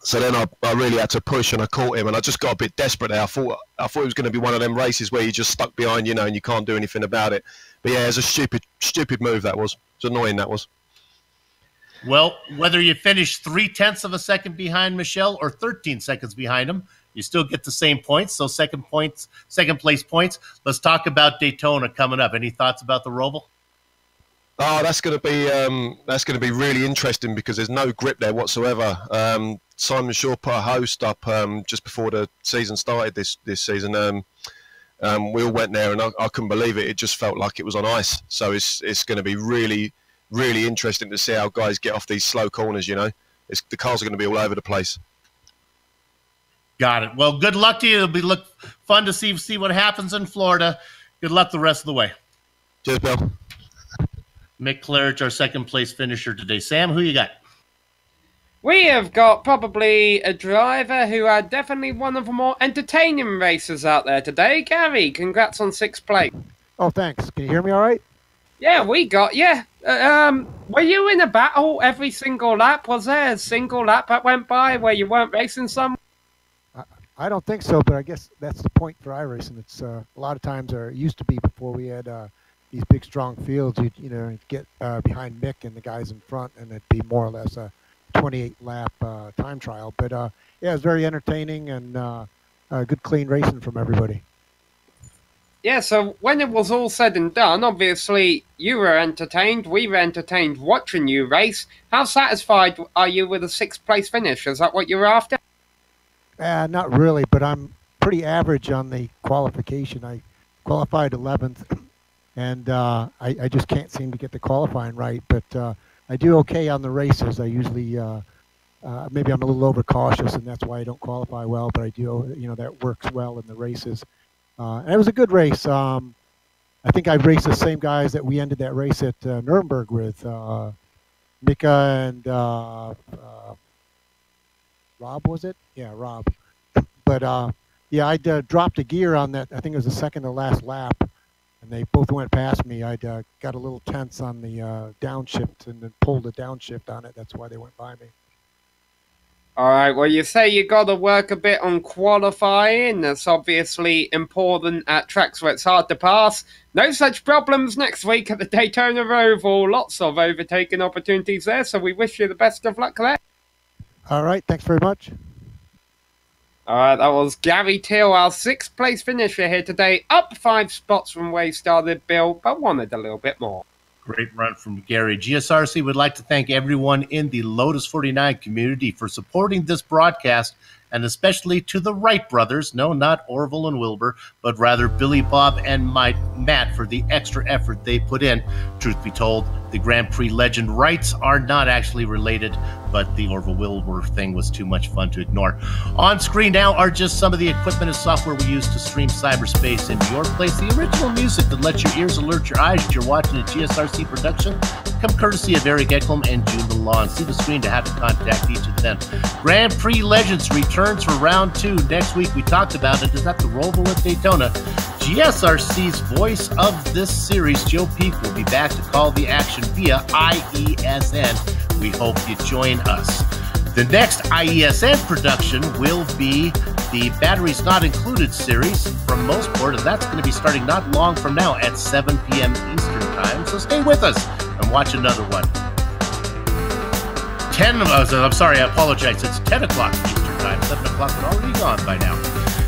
so then I really had to push, and I caught him, and I just got a bit desperate there. I thought it was going to be one of them races where you just stuck behind, and you can't do anything about it. But yeah, it was a stupid move that was. It's annoying, that was. Well, whether you finish 0.3 of a second behind Michelle or 13 seconds behind him, you still get the same points. So second place points. Let's talk about Daytona coming up. Any thoughts about the Roval? Oh, that's going to be really interesting because there's no grip there whatsoever. Simon Shaw put a host up just before the season started this season. We all went there, and I couldn't believe it. It just felt like it was on ice. So it's going to be really, really interesting to see how guys get off these slow corners. The cars are going to be all over the place. Got it. Well, good luck to you. It'll be fun to see what happens in Florida. Good luck the rest of the way. Cheers, Bill. Mick Claridge, our second place finisher today. Sam, who you got? We have got probably a driver who had definitely one of the more entertaining races out there today. Gary, congrats on 6th place. Oh, thanks. Can you hear me all right? Yeah, we got you. Were you in a battle every single lap? Was there a single lap that went by where you weren't racing some? I don't think so, but I guess that's the point for iRacing. It's a lot of times, or it used to be before we had these big, strong fields, you'd get behind Mick and the guys in front, and it'd be more or less a 28-lap time trial. But, yeah, it was very entertaining and good, clean racing from everybody. Yeah, so when it was all said and done, obviously you were entertained, we were entertained watching you race. How satisfied are you with a 6th place finish? Is that what you were after? Not really, but I'm pretty average on the qualification. I qualified 11th. And I just can't seem to get the qualifying right. But I do okay on the races. I usually, maybe I'm a little overcautious, and that's why I don't qualify well. But I do, that works well in the races. And it was a good race. I think I raced the same guys that we ended that race at Nuremberg with, Mika and Rob, was it? Yeah, Rob. But yeah, I dropped a gear on that. I think it was the second to last lap, and they both went past me. I got a little tense on the downshift and then pulled the downshift on it. That's why they went by me. All right, well, you say you got to work a bit on qualifying. That's obviously important at tracks where it's hard to pass. No such problems next week at the Daytona Oval. Lots of overtaking opportunities there, so we wish you the best of luck there. All right, thanks very much. All right, that was Gary Till, our 6th place finisher here today. Up 5 spots from where he started, Bill, but wanted a little bit more. Great run from Gary. GSRC would like to thank everyone in the Lotus 49 community for supporting this broadcast, and especially to the Wright brothers, no, not Orville and Wilbur, but rather Billy, Bob, and Matt for the extra effort they put in. Truth be told, the Grand Prix legend Wrights are not actually related, but the Orville Wilbur thing was too much fun to ignore. On screen now are just some of the equipment and software we use to stream cyberspace in your place. The original music that lets your ears alert your eyes that you're watching a GSRC production come courtesy of Eric Eklum and June DeLon. See the screen to have to contact each of them. Grand Prix Legends returns for round 2 next week. We talked about it. Is at the Roval at Daytona. GSRC's voice of this series, Joe Peak, will be back to call the action via IESN. We hope you join us. The next IESN production will be the Batteries Not Included series from Mosport, and that's going to be starting not long from now at 7 p.m. Eastern Time. So stay with us and watch another one. I'm sorry, I apologize. It's 10 o'clock Eastern Time. 7 o'clock is already gone by now.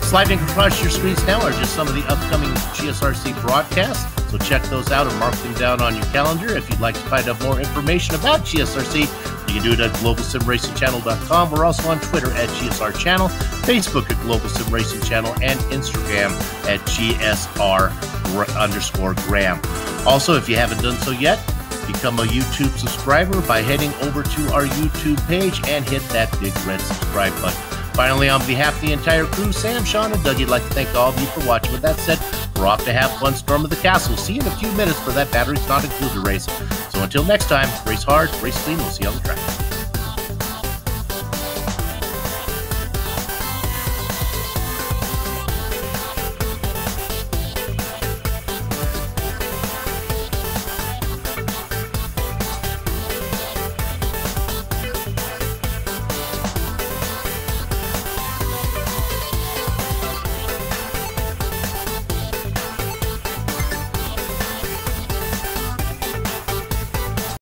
Sliding across your screens now are just some of the upcoming GSRC broadcasts, so check those out and mark them down on your calendar. If you'd like to find out more information about GSRC, you can do it at globalsimracingchannel.com. We're also on Twitter at GSR Channel, Facebook at Global Sim Racing Channel, and Instagram at GSR_Graham. Also, if you haven't done so yet, become a YouTube subscriber by heading over to our YouTube page and hit that big red subscribe button. Finally, on behalf of the entire crew, Sam, Sean, and Doug, I'd like to thank all of you for watching. With that said, we're off to have fun, storm of the castle. See you in a few minutes for that Batteries Not Included race. So until next time, race hard, race clean. We'll see you on the track.